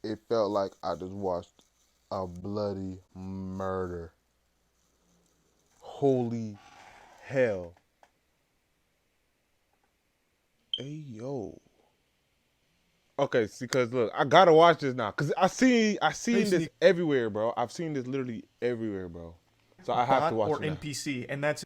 it felt like I just watched a bloody murder. Holy hell. Hey yo. Okay, see, cause look, I gotta watch this now, cause I Hey, seen this Sneako, everywhere, bro. I've seen this literally everywhere, bro. So I have to bot watch or it now. NPC, and that's.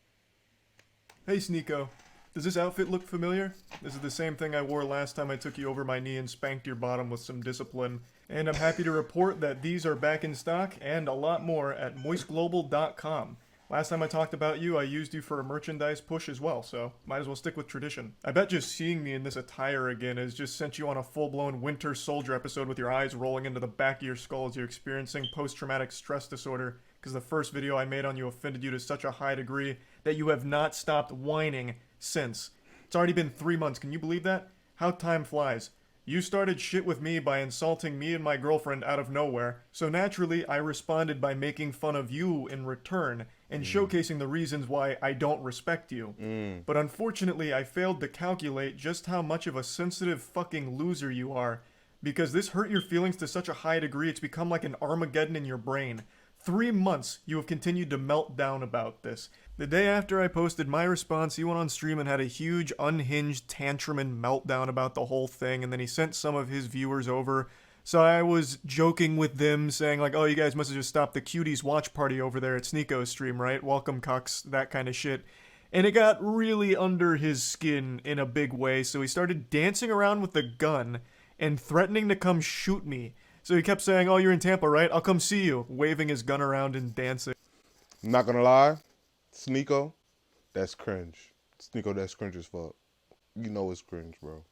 Hey, Sneako, does this outfit look familiar? This is the same thing I wore last time I took you over my knee and spanked your bottom with some discipline. And I'm happy to report that these are back in stock and a lot more at moistglobal.com. Last time I talked about you, I used you for a merchandise push as well, so might as well stick with tradition. I bet just seeing me in this attire again has just sent you on a full-blown Winter Soldier episode with your eyes rolling into the back of your skull as you're experiencing post-traumatic stress disorder, because the first video I made on you offended you to such a high degree that you have not stopped whining since. It's already been 3 months, can you believe that? How time flies. You started shit with me by insulting me and my girlfriend out of nowhere, so naturally I responded by making fun of you in return and showcasing the reasons why I don't respect you. But unfortunately, I failed to calculate just how much of a sensitive fucking loser you are, because this hurt your feelings to such a high degree it's become like an Armageddon in your brain. 3 months you have continued to melt down about this. The day after I posted my response, he went on stream and had a huge, unhinged tantrum and meltdown about the whole thing, and then he sent some of his viewers over. So I was joking with them, saying like, oh, you guys must have just stopped the cuties watch party over there at Sneako's stream, right? Welcome, cucks, that kind of shit. And it got really under his skin in a big way, so he started dancing around with the gun and threatening to come shoot me. So he kept saying, oh, you're in Tampa, right? I'll come see you, waving his gun around and dancing. I'm not gonna lie, Sneako, that's cringe. Sneako, that's cringe as fuck. You know it's cringe, bro.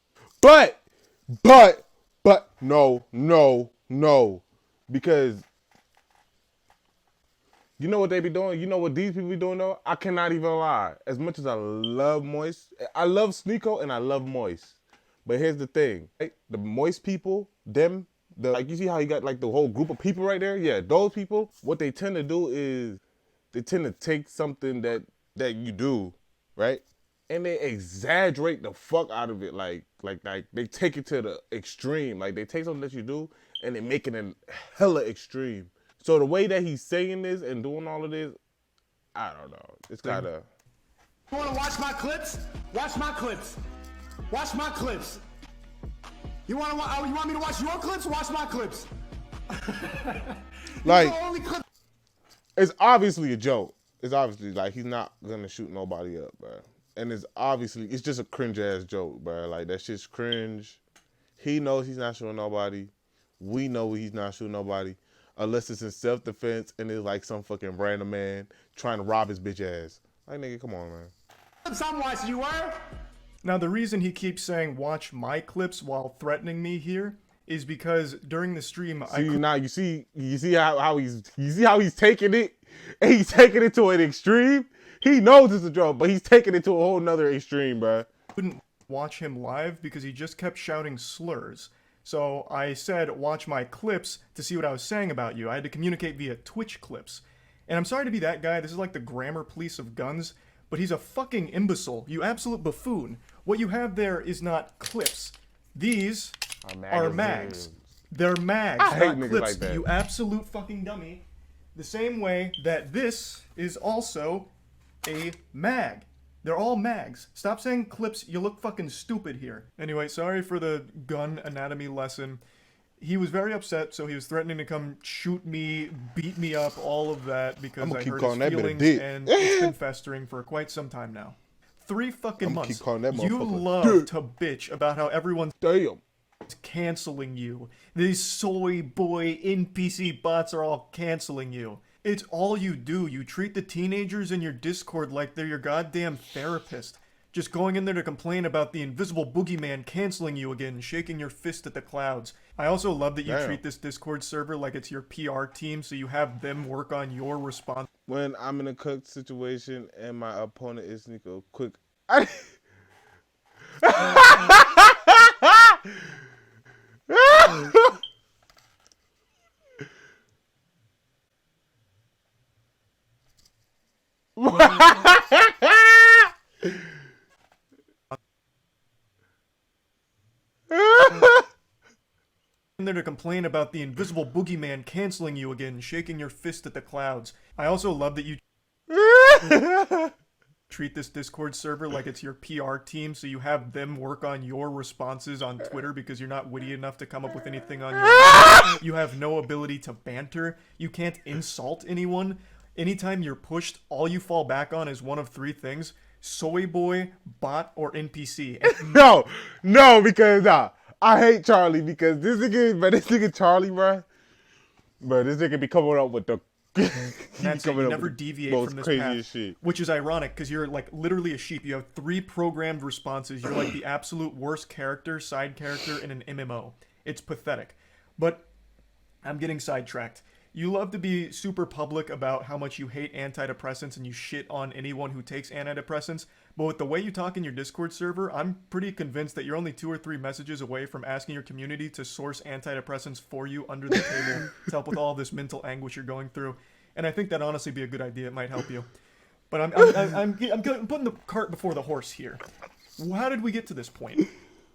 But, no. Because you know what they be doing? You know what these people be doing though? I cannot even lie. As much as I love Moist, I love Sneako and I love Moist. But here's the thing, right? The Moist people, them, like you see how you got like the whole group of people right there? Yeah, those people, what they tend to do is they tend to take something that you do, right? And they exaggerate the fuck out of it. Like they take it to the extreme. Like they take something that you do and they make it an hella extreme. So the way that he's saying this and doing all of this, I don't know. It's gotta. You wanna watch my clips? Watch my clips. Watch my clips. You want me to watch your clips? Watch my clips. Like, Only clip. it's obviously a joke. It's obviously like he's not gonna shoot nobody up, bro. And it's just a cringe ass joke, bro. Like that shit's cringe. He knows he's not shooting nobody. We know he's not shooting nobody. Unless it's in self-defense and it's like some fucking random man trying to rob his bitch ass. Like, nigga, come on, man. I'm watching you were. Now, the reason he keeps saying watch my clips while threatening me here is because during the stream, You see how he's taking it, and he's taking it to an extreme. He knows it's a joke, but he's taking it to a whole nother extreme, bro. couldn't watch him live because he just kept shouting slurs. So I said watch my clips to see what I was saying about you. I had to communicate via Twitch clips. And I'm sorry to be that guy, this is like the grammar police of guns, but he's a fucking imbecile, you absolute buffoon. What you have there is not clips. These are mags. They're mags, I hate not niggas clips, like that. you absolute fucking dummy. The same way that this is also a mag. They're all mags. Stop saying clips, you look fucking stupid here. Anyway, sorry for the gun anatomy lesson. He was very upset, so he was threatening to come shoot me, beat me up, all of that, because I hurt his feelings, and it's been festering for quite some time now. 3 fucking months. Keep calling that You motherfucker love to bitch about how everyone's Damn. canceling you. These soy boy NPC bots are all canceling you. It's all you do. You treat the teenagers in your Discord like they're your goddamn therapist. Just going in there to complain about the invisible boogeyman canceling you again, shaking your fist at the clouds. I also love that you treat this Discord server like it's your PR team, so you have them work on your response. When I'm in a cooked situation and my opponent is Sneako, quick. In there to complain complain about the invisible boogeyman canceling you again, shaking your fist at the clouds. I also love that you treat this Discord server like it's your PR team, so you have them work on your responses on Twitter because you're not witty enough to come up with anything on your own. You have no ability to banter. You can't insult anyone. Anytime you're pushed, all you fall back on is one of three things: soy boy, bot, or NPC. No, because I hate Charlie because this nigga Charlie, bro, this nigga be coming up with the That's it. You never deviate from this path, shit. which is ironic because you're like literally a sheep. You have 3 programmed responses. You're like the absolute worst character, side character in an MMO. It's pathetic. But I'm getting sidetracked. You love to be super public about how much you hate antidepressants and you shit on anyone who takes antidepressants. But with the way you talk in your Discord server, I'm pretty convinced that you're only 2 or 3 messages away from asking your community to source antidepressants for you under the table to help with all this mental anguish you're going through. And I think that'd honestly be a good idea. It might help you. But I'm putting the cart before the horse here. How did we get to this point?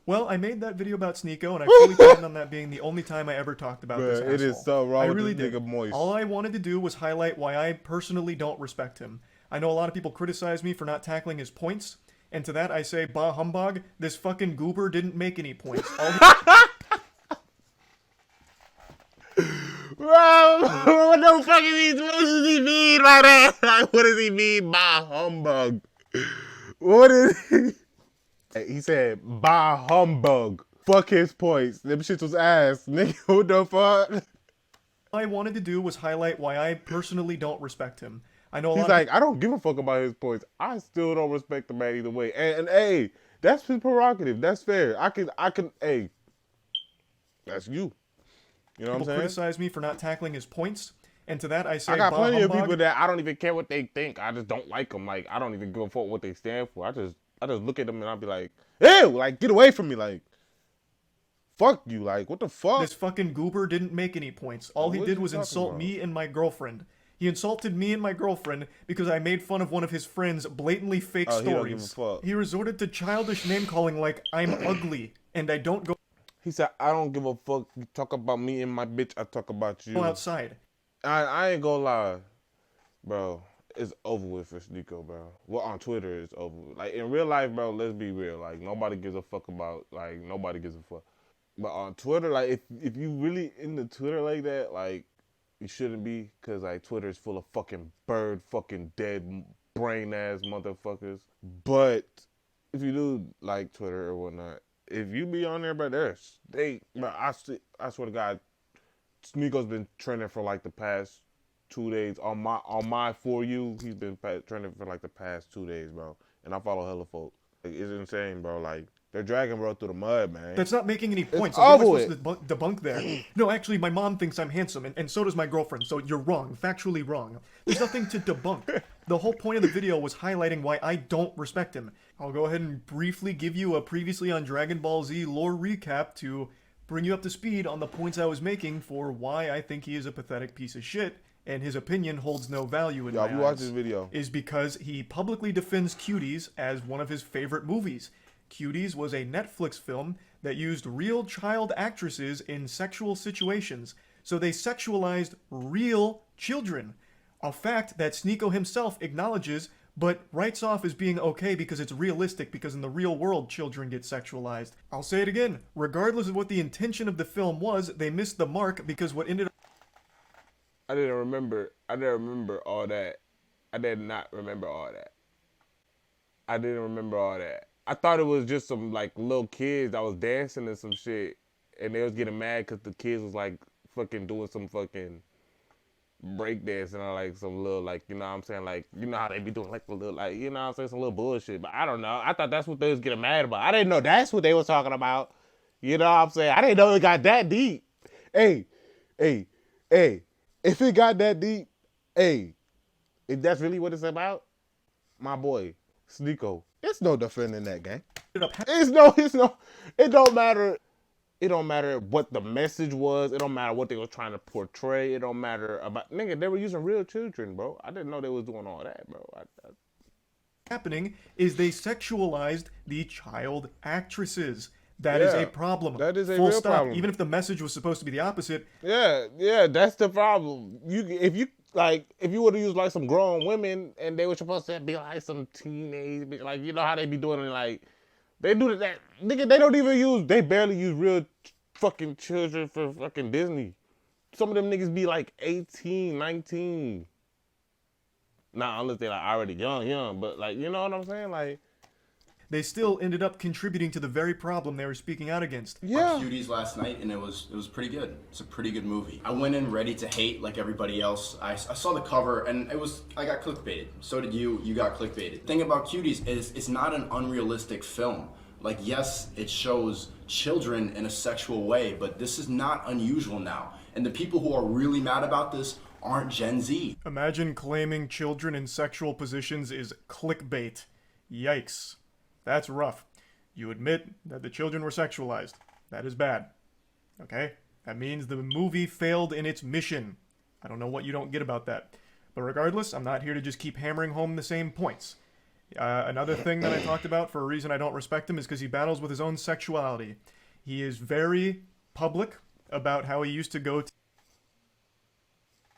Well, I made that video about Sneako, and I fully planned on that being the only time I ever talked about this asshole. It is so wrong. I with really this did. nigga Moist. All I wanted to do was highlight why I personally don't respect him. I know a lot of people criticize me for not tackling his points, and to that I say, bah humbug, this fucking goober didn't make any points. Bro, what the fuck does he mean by that? Like, what does he mean by humbug? What is he? He said, by humbug. Fuck his points. Them shit was ass. Nigga, what the fuck? All I wanted to do was highlight why I personally don't respect him. I know a He's lot like, I don't give a fuck about his points. I still don't respect the man either way. And hey, that's his prerogative. That's fair. I can, hey, that's you. You know what I'm saying? Criticize me for not tackling his points, and to that I say, I got bah plenty humbug. of people that I don't even care what they think. I just don't like them. Like, I don't even give a fuck what they stand for. I just look at them and I'll be like, ew, like, get away from me. Like, fuck you. Like, what the fuck? This fucking goober didn't make any points. All he did was insult me and my girlfriend. He insulted me and my girlfriend because I made fun of one of his friends' blatantly fake stories. He don't give a fuck. He resorted to childish name-calling like, I'm ugly, and I don't go He said, I don't give a fuck. You talk about me and my bitch, I talk about you. outside. I ain't gonna lie, bro. It's over with for Sneako, bro. Well, on Twitter, it's over with. Like, in real life, bro, let's be real. Like, nobody gives a fuck about, like, nobody gives a fuck. But on Twitter, like, if you really into Twitter like that, like, you shouldn't be, because, like, Twitter is full of fucking fucking dead, brain-ass motherfuckers. But if you do like Twitter or whatnot, if you be on there, bro, bro, I swear to God, Sneako's been trending for, like, the past 2 days. On my For You, he's been trending for, like, the past 2 days, bro. And I follow hella folks. Like, it's insane, bro. Like, they're dragging bro through the mud, man. That's not making any points. It's over with. Supposed to debunk there. No, actually, my mom thinks I'm handsome, and so does my girlfriend, so you're wrong. Factually wrong. There's nothing to debunk. The whole point of the video was highlighting why I don't respect him. I'll go ahead and briefly give you a previously on Dragon Ball Z lore recap to bring you up to speed on the points I was making for why I think he is a pathetic piece of shit, and his opinion holds no value in my eyes. Y'all, watch this video. Is because he publicly defends Cuties as one of his favorite movies. Cuties was a Netflix film that used real child actresses in sexual situations, so they sexualized real children. A fact that Sneako himself acknowledges, but writes off as being okay because it's realistic, because in the real world children get sexualized. I'll say it again, regardless of what the intention of the film was, they missed the mark because what ended up... I didn't remember all that. I did not remember all that. I didn't remember all that. I thought it was just some, like, little kids that was dancing and some shit, and they was getting mad because the kids was, like, fucking doing some fucking break dancing or, like, some little, like, you know what I'm saying, like, you know how they be doing, like, a little, like, you know what I'm saying, some little bullshit, but I don't know. I thought that's what they was getting mad about. I didn't know that's what they was talking about. You know what I'm saying? I didn't know it got that deep. Hey, if it got that deep, hey, if that's really what it's about, my boy, Sneako, it's no defending that gang. It don't matter. It don't matter what the message was. It don't matter what they were trying to portray. It don't matter about, nigga, they were using real children, bro. I didn't know they was doing all that, bro. Happening is they sexualized the child actresses. That is a problem. That is a Full real stop. problem. Even if the message was supposed to be the opposite. Yeah, that's the problem. If you would have used like some grown women and they were supposed to be like some teenage, like you know how they be doing it, like they do that. Nigga, they barely use real fucking children for fucking Disney. Some of them niggas be like 18, 19. Nah, unless they like already young, but like, you know what I'm saying? Like, They still ended up contributing to the very problem they were speaking out against. yeah. Cuties last night, and it was pretty good. It's a pretty good movie. I went in ready to hate like everybody else. I saw the cover, and I got clickbaited. So did you. You got clickbaited. The thing about Cuties is it's not an unrealistic film. Like, yes, it shows children in a sexual way, but this is not unusual now. And the people who are really mad about this aren't Gen Z. Imagine claiming children in sexual positions is clickbait. Yikes. That's rough. You admit that the children were sexualized. That is bad. Okay? That means the movie failed in its mission. I don't know what you don't get about that. But regardless, I'm not here to just keep hammering home the same points. Another thing that I talked about for a reason I don't respect him is because he battles with his own sexuality. He is very public about how he used to go to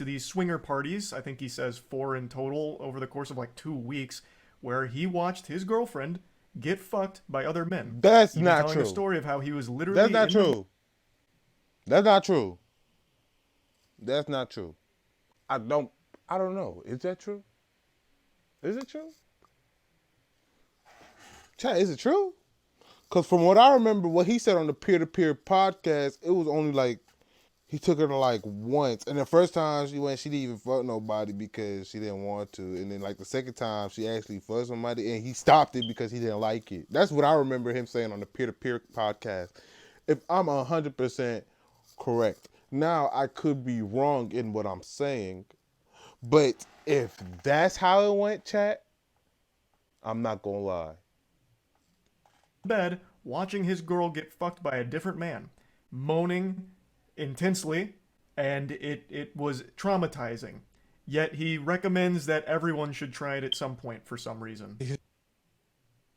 these swinger parties. I think he says 4 in total over the course of like 2 weeks, where he watched his girlfriend get fucked by other men. That's Even not telling true. a story of how he was literally. That's not in the- true. That's not true. That's not true. I don't know. Is that true? Is it true? Chat, is it true? Because from what I remember, what he said on the peer-to-peer podcast, it was only like, he took her to like once. And the first time she went, she didn't even fuck nobody because she didn't want to. And then like the second time, she actually fucked somebody and he stopped it because he didn't like it. That's what I remember him saying on the peer-to-peer podcast. If I'm 100% correct. Now, I could be wrong in what I'm saying. But if that's how it went, chat, I'm not going to lie. bed watching his girl get fucked by a different man, moaning intensely, and it was traumatizing. Yet he recommends that everyone should try it at some point for some reason.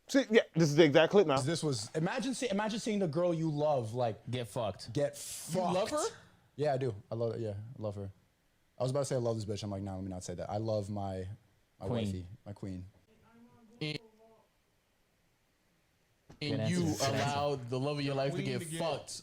See, yeah, this is the exact clip now. This was imagine seeing the girl you love like Get fucked. get fucked. You love her? Yeah, I do. I love it. Yeah, I love her. I was about to say I love this bitch. I'm like, nah, let me not say that. I love my wifey, my queen. And you allow the love of your life to get fucked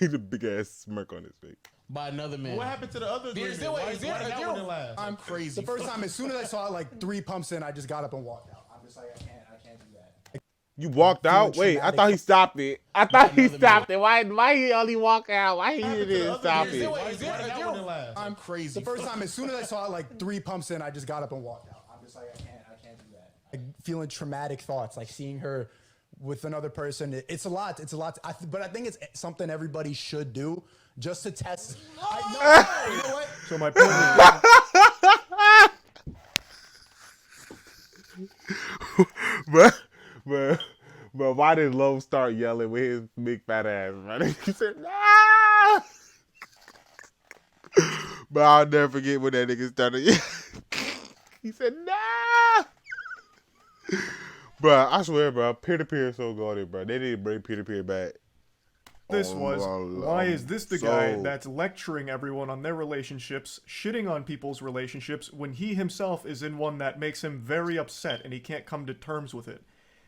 He's a big ass smirk on his face. by another man. What happened to the other agreement? Why did that one didn't last? I'm crazy. The first time, as soon as I saw it, like 3 pumps in, I just got up and walked out. I'm just like, I can't do that. You walked out? Wait, I thought he stopped it. I thought he stopped it. Why he only walk out? Why he didn't stop it? Why did that one didn't last? I'm crazy. The first time, as soon as I saw it, like 3 pumps in, I just got up and walked out. I'm just like, I can't do that. Like feeling traumatic thoughts, like seeing her with another person. It's a lot. It's a lot. But I think it's something everybody should do just to test. You know what? So my point is, But why did Lowe start yelling with his big fat ass, man? He said, nah! But I'll never forget when that nigga started. He said, nah! Bro, I swear, bro, peer-to-peer is so goated, bro. They didn't bring peer-to-peer back. this Oh, was, bro, why is this the so- guy that's lecturing everyone on their relationships, shitting on people's relationships, when he himself is in one that makes him very upset and he can't come to terms with it?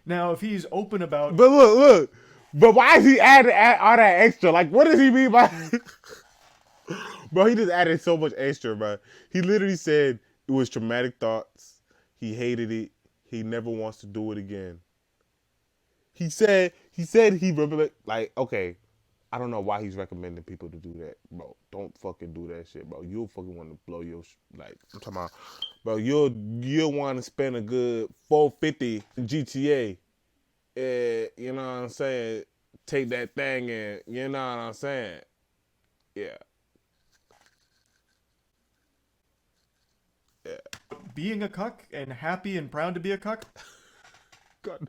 Now, if he's open about... But look. But why is he adding all that extra? Like, what does he mean by... Bro, he just added so much extra, bro. He literally said it was traumatic thoughts. He hated it. He never wants to do it again. He said he really, like, okay, I don't know why he's recommending people to do that, bro. Don't fucking do that shit, bro. You'll fucking want to blow your, like, I'm talking about, bro, you'll want to spend a good $450 in GTA. You know what I'm saying? Take that thing and, you know what I'm saying? Yeah. being a cuck and happy and proud to be a cuck, God.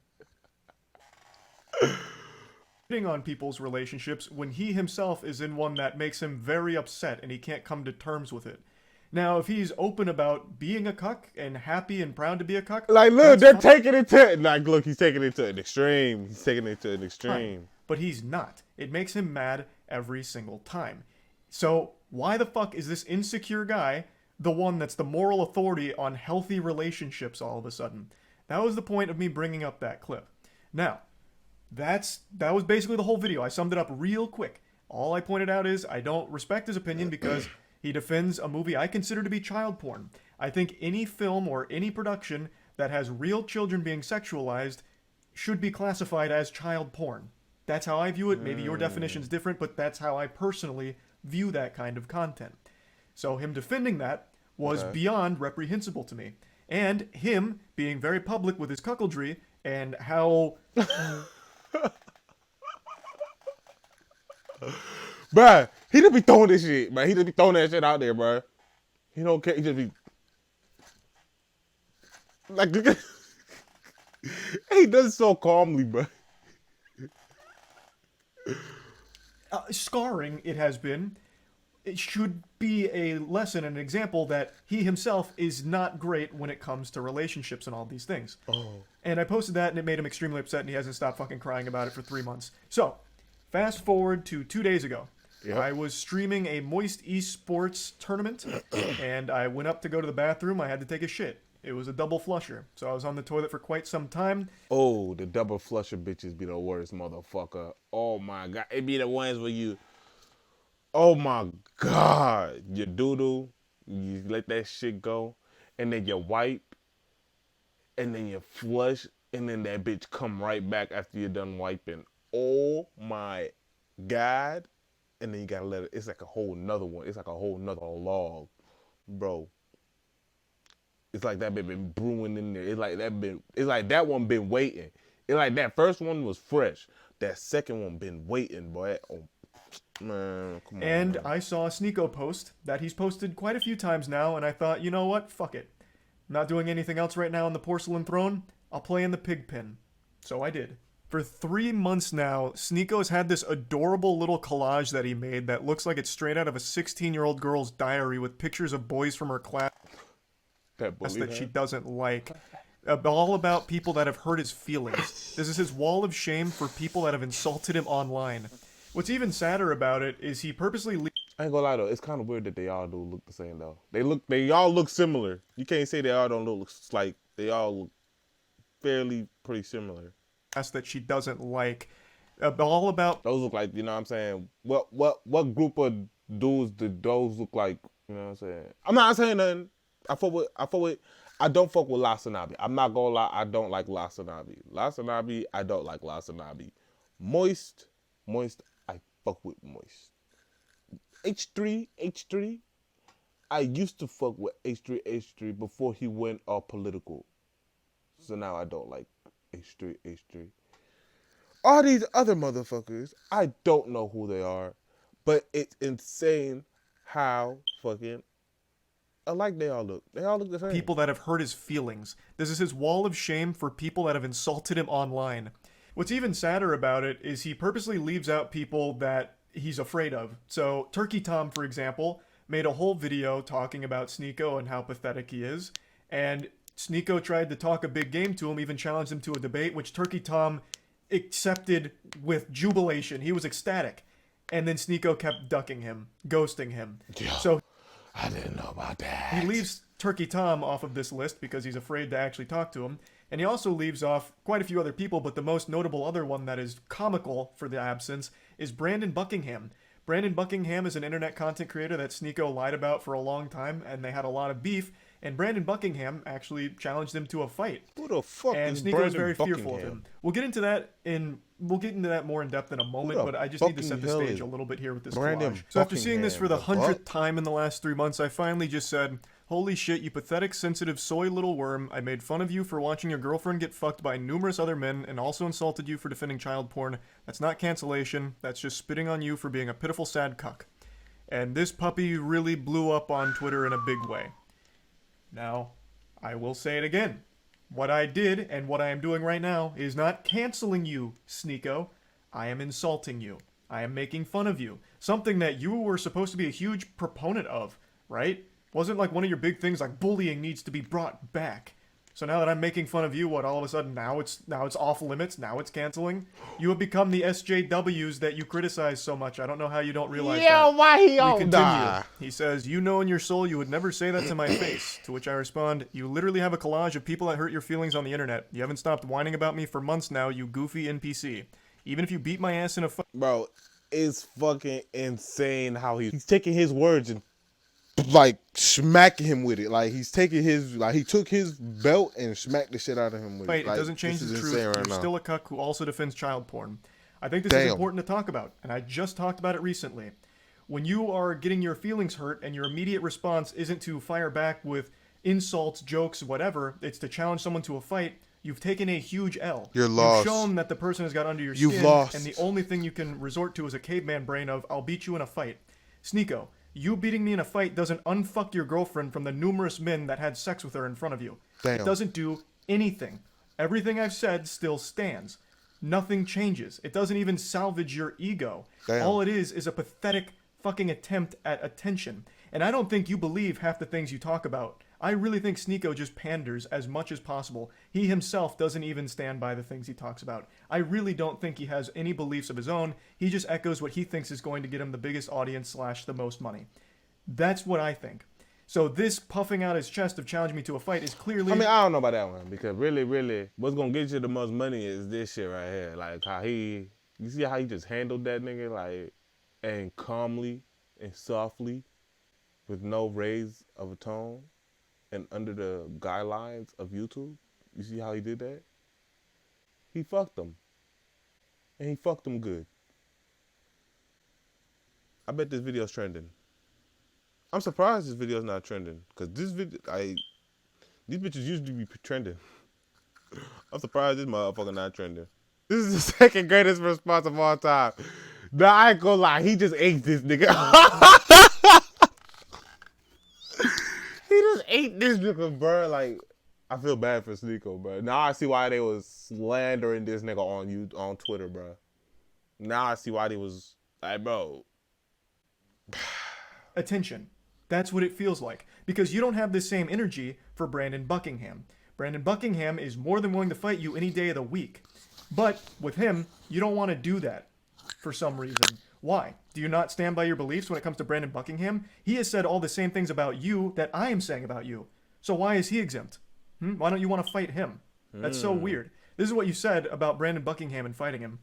shitting on people's relationships when he himself is in one that makes him very upset and he can't come to terms with it. Now, if he's open about being a cuck and happy and proud to be a cuck, Like, look, that's they're fine. taking it to, like, look, he's taking it to an extreme. He's taking it to an extreme. but he's not. It makes him mad every single time. So why the fuck is this insecure guy the one that's the moral authority on healthy relationships all of a sudden? That was the point of me bringing up that clip. Now, that was basically the whole video. I summed it up real quick. All I pointed out is I don't respect his opinion because he defends a movie I consider to be child porn. I think any film or any production that has real children being sexualized should be classified as child porn. That's how I view it. Maybe your definition's different, but that's how I personally view that kind of content. So him defending that was beyond reprehensible to me. And him being very public with his cuckoldry and how... Bruh, he just be throwing this shit, man. He just be throwing that shit out there, bruh. He don't care. He just be... Like, he does it so calmly, bruh. Scarring it has been. It should be a lesson and an example that he himself is not great when it comes to relationships and all these things. Oh. And I posted that and it made him extremely upset and he hasn't stopped fucking crying about it for 3 months. So, fast forward to 2 days ago. Yep. I was streaming a Moist Esports tournament and I went up to go to the bathroom. I had to take a shit. It was a double flusher. So I was on the toilet for quite some time. Oh, the double flusher bitches be the worst, motherfucker. Oh my God. It be the ones where you... Oh my God, you doo-doo, you let that shit go, and then you wipe, and then you flush, and then that bitch come right back after you're done wiping. Oh my God. And then you gotta let it, it's like a whole nother one. It's like a whole nother log, bro. It's like that been brewing in there. It's like that one been waiting. It's like that first one was fresh. That second one been waiting, boy. Oh, man, come on. And man. I saw a Sneako post that he's posted quite a few times now, and I thought, you know what? Fuck it. I'm not doing anything else right now on the porcelain throne. I'll play in the pig pen. So I did. For 3 months now, Sneako's had this adorable little collage that he made that looks like it's straight out of a 16-year-old girl's diary with pictures of boys from her class that she doesn't like. All about people that have hurt his feelings. This is his wall of shame for people that have insulted him online. What's even sadder about it is he purposely... I ain't gonna lie though, it's kind of weird that they all do look the same though. They all look similar. You can't say they all don't look like, they all look fairly pretty similar. That she doesn't like. All about... Those look like, you know what I'm saying? What group of dudes did those look like? You know what I'm saying? I'm not saying nothing. I don't fuck with Lasanabi. I'm not gonna lie, I don't like Lasanabi. I don't like Lasanabi. Moist, I fuck with Moist. H3, I used to fuck with H3 before he went all political. So now I don't like H3. All these other motherfuckers, I don't know who they are, but it's insane how fucking alike they all look. They all look the same. People that have hurt his feelings. This is his wall of shame for people that have insulted him online. What's even sadder about it is he purposely leaves out people that he's afraid of. So Turkey Tom, for example, made a whole video talking about Sneako and how pathetic he is. And Sneako tried to talk a big game to him, even challenged him to a debate, which Turkey Tom accepted with jubilation. He was ecstatic. And then Sneako kept ducking him, ghosting him. Yeah, so I didn't know about that. He leaves Turkey Tom off of this list because he's afraid to actually talk to him. And he also leaves off quite a few other people, but the most notable other one that is comical for the absence is Brandon Buckingham. Brandon Buckingham is an internet content creator that Sneako lied about for a long time, and they had a lot of beef. And Brandon Buckingham actually challenged him to a fight. Who the fuck and is Sneako Brandon was very Buckingham? fearful of him. We'll get into that more in depth in a moment, but I just need to set the stage a little bit here with this collage. So after seeing this for the 100th time in the last 3 months, I finally just said, holy shit, you pathetic, sensitive, soy little worm. I made fun of you for watching your girlfriend get fucked by numerous other men and also insulted you for defending child porn. That's not cancellation. That's just spitting on you for being a pitiful, sad cuck. And this puppy really blew up on Twitter in a big way. Now, I will say it again. What I did and what I am doing right now is not canceling you, Sneako. I am insulting you. I am making fun of you. Something that you were supposed to be a huge proponent of, right? Wasn't like one of your big things like bullying needs to be brought back. So now that I'm making fun of you, what, all of a sudden now it's off limits, now it's canceling? You have become the SJWs that you criticize so much. I don't know how you don't realize that. Why he We on continue. die? He says, you know in your soul you would never say that to my face. To which I respond, you literally have a collage of people that hurt your feelings on the internet. You haven't stopped whining about me for months now, you goofy NPC. Even if you beat my ass in a fight. Bro, it's fucking insane how he's taking his words and like smacking him with it. Like he's taking his, like he took his belt and smacked the shit out of him with it. It Like, doesn't change this the is truth. insane right You're now. still a cuck who also defends child porn. I think this is Damn. important to talk about, and I just talked about it recently. When you are getting your feelings hurt and your immediate response isn't to fire back with insults, jokes, whatever, it's to challenge someone to a fight, you've taken a huge L. You're lost. You've shown that the person has got under your You've skin, lost. and the only thing you can resort to is a caveman brain of, I'll beat you in a fight. Sneako, you beating me in a fight doesn't unfuck your girlfriend from the numerous men that had sex with her in front of you. Damn. It doesn't do anything. Everything I've said still stands. Nothing changes. It doesn't even salvage your ego. Damn. All it is a pathetic fucking attempt at attention. And I don't think you believe half the things you talk about. I really think Sneako just panders as much as possible. He himself doesn't even stand by the things he talks about. I really don't think he has any beliefs of his own. He just echoes what he thinks is going to get him the biggest audience / the most money. That's what I think. So this puffing out his chest of challenge me to a fight is clearly... I mean, I don't know about that one because really, what's gonna get you the most money is this shit right here. Like how you see how he just handled that nigga, like, and calmly and softly, with no raise of a tone, and under the guidelines of YouTube. You see how he did that? He fucked him, and he fucked him good. I bet this video's trending. I'm surprised this video's not trending, cause this video, these bitches usually be trending. I'm surprised this motherfucker not trending. This is the second greatest response of all time. Nah, I ain't gonna lie, he just ate this nigga. He just ate this nigga, bro. Like, I feel bad for Sneako, bro. Now I see why they was slandering this nigga on Twitter, bro. Now I see why they was like, bro. attention. That's what it feels like. Because you don't have the same energy for Brandon Buckingham. Brandon Buckingham is more than willing to fight you any day of the week. But with him, you don't want to do that for some reason. Why? Do you not stand by your beliefs when it comes to Brandon Buckingham? He has said all the same things about you that I am saying about you. So why is he exempt? Why don't you want to fight him? That's so weird. This is what you said about Brandon Buckingham and fighting him.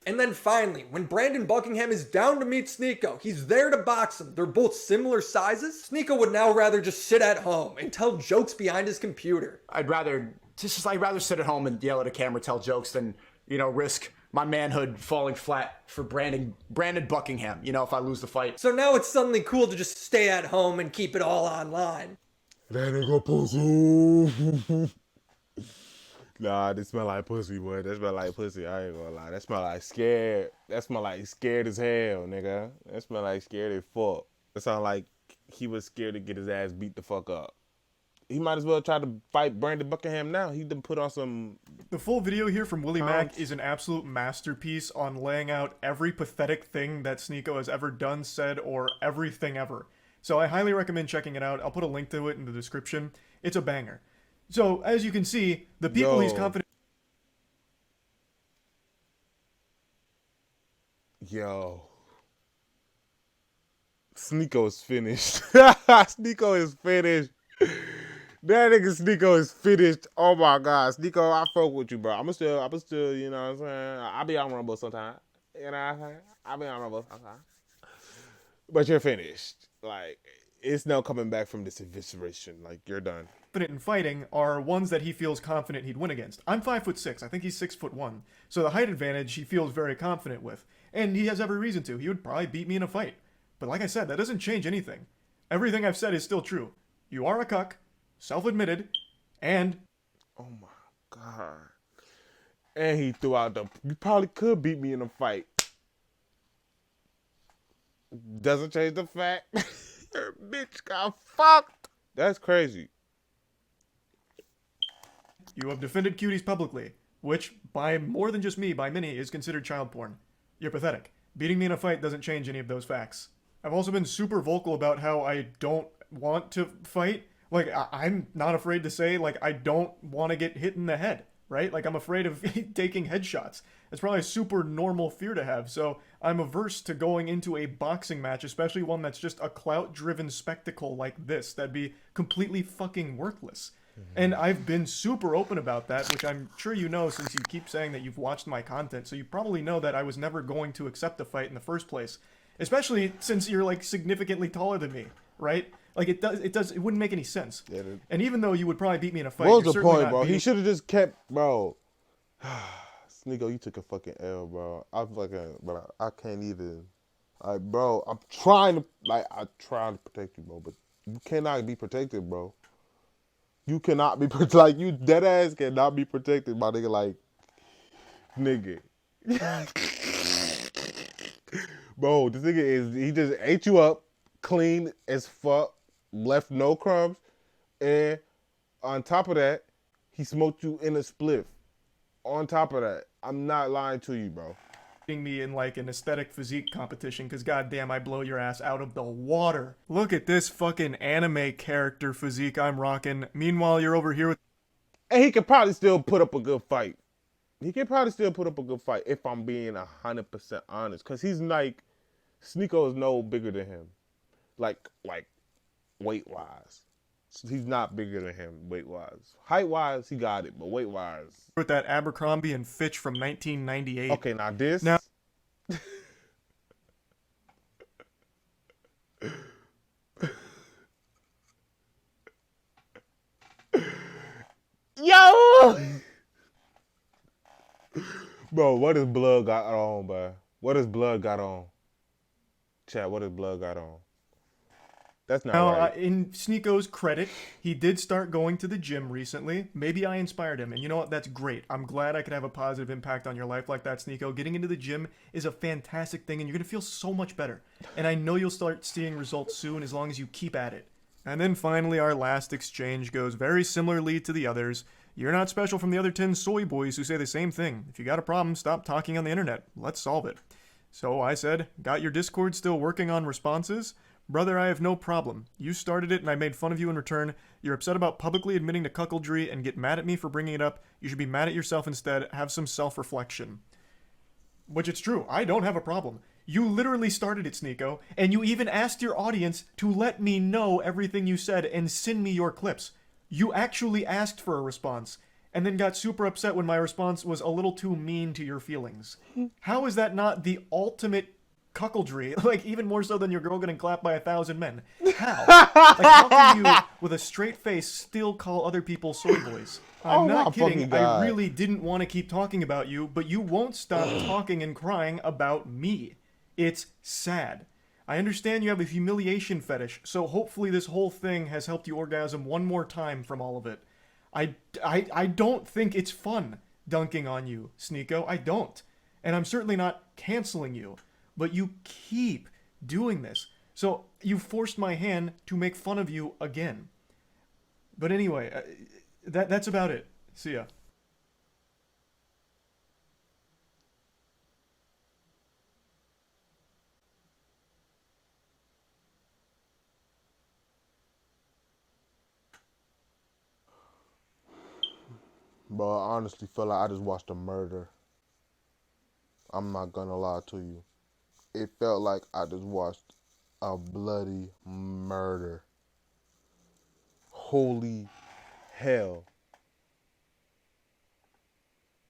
And then finally, when Brandon Buckingham is down to meet Sneako, he's there to box him. They're both similar sizes. Sneako would now rather just sit at home and tell jokes behind his computer. I'd rather sit at home and yell at a camera, tell jokes than, risk my manhood falling flat for Brandon Buckingham, if I lose the fight. So now it's suddenly cool to just stay at home and keep it all online. That nigga pussy. Nah, this smell like pussy, boy. That smell like pussy. I ain't gonna lie. That smell like scared. That smell like scared as hell, nigga. That smell like scared as fuck. That sound like he was scared to get his ass beat the fuck up. He might as well try to fight Brandon Buckingham now. He done put on some... The full video here from Willie Mack is an absolute masterpiece on laying out every pathetic thing that Sneako has ever done, said, or everything ever. So I highly recommend checking it out. I'll put a link to it in the description. It's a banger. So, as you can see, the people he's confident... Yo. Sneako is finished. Sneako is finished. That nigga Sneako is finished. Oh my God. Sneako, I fuck with you, bro. I'ma still, you know what I'm saying? I'll be on Rumble sometime. You know what I'm saying? I'll be on Rumble sometime. But you're finished. Like, it's no coming back from this evisceration. Like, you're done. In fighting are ones that he feels confident he'd win against. I'm 5'6". I think he's 6'1". So the height advantage he feels very confident with. And he has every reason to. He would probably beat me in a fight. But like I said, that doesn't change anything. Everything I've said is still true. You are a cuck, self-admitted, and... Oh my God. And he threw out the... You probably could beat me in a fight. Doesn't change the fact your bitch got fucked. That's crazy. You have defended cuties publicly, which, by more than just me, by many, is considered child porn. You're pathetic. Beating me in a fight doesn't change any of those facts. I've also been super vocal about how I don't want to fight. Like, I'm not afraid to say, like, I don't want to get hit in the head, right? Like, I'm afraid of taking headshots. It's probably a super normal fear to have. So I'm averse to going into a boxing match, especially one that's just a clout-driven spectacle like this. That'd be completely fucking worthless. And I've been super open about that, which I'm sure you know since you keep saying that you've watched my content. So you probably know that I was never going to accept the fight in the first place. Especially since you're, like, significantly taller than me, right? Like, it wouldn't make any sense. Yeah, and even though you would probably beat me in a fight, what was the point, bro? He should have just kept, bro. Sneako, you took a fucking L, bro. I can't even. Like, bro, I'm trying to protect you, bro, but you cannot be protected, bro. You cannot be like, you dead ass cannot be protected, my nigga. Like, nigga. Bro, this nigga he just ate you up clean as fuck, left no crumbs, and on top of that, he smoked you in a spliff. On top of that, I'm not lying to you, bro. Me in like an aesthetic physique competition because goddamn, I blow your ass out of the water. Look at this fucking anime character physique I'm rocking. Meanwhile, you're over here with. And he could probably still put up a good fight. If I'm being 100% honest, because he's like, Sneako is no bigger than him, like weight wise. He's not bigger than him weight wise. Height wise, he got it, but weight wise. With that Abercrombie and Fitch from 1998. Okay, now this. Now. Yo! Bro, what his blood got on, bro? What his blood got on? Chat, what his blood got on? That's not right. In Sneako's credit, he did start going to the gym recently. Maybe I inspired him, and you know what? That's great. I'm glad I could have a positive impact on your life like that, Sneako. Getting into the gym is a fantastic thing, and you're going to feel so much better. And I know you'll start seeing results soon as long as you keep at it. And then finally, our last exchange goes very similarly to the others. You're not special from the other 10 soy boys who say the same thing. If you got a problem, stop talking on the internet. Let's solve it. So I said, got your Discord still working on responses? Brother, I have no problem. You started it and I made fun of you in return. You're upset about publicly admitting to cuckoldry and get mad at me for bringing it up. You should be mad at yourself instead. Have some self-reflection. Which it's true. I don't have a problem. You literally started it, Sneako, and you even asked your audience to let me know everything you said and send me your clips. You actually asked for a response, and then got super upset when my response was a little too mean to your feelings. How is that not the ultimate cuckoldry? Like, even more so than your girl getting clapped by 1,000 men. How? Like, how can you, with a straight face, still call other people soy boys? I'm not kidding. I really didn't want to keep talking about you, but you won't stop talking and crying about me. It's sad. I understand you have a humiliation fetish, so hopefully this whole thing has helped you orgasm one more time from all of it. I don't think it's fun dunking on you, Sneako. I don't. And I'm certainly not canceling you. But you keep doing this. So you forced my hand to make fun of you again. But anyway, that's about it. See ya. Bro, I honestly feel like I just watched a murder. I'm not gonna lie to you. It felt like I just watched a bloody murder. Holy hell.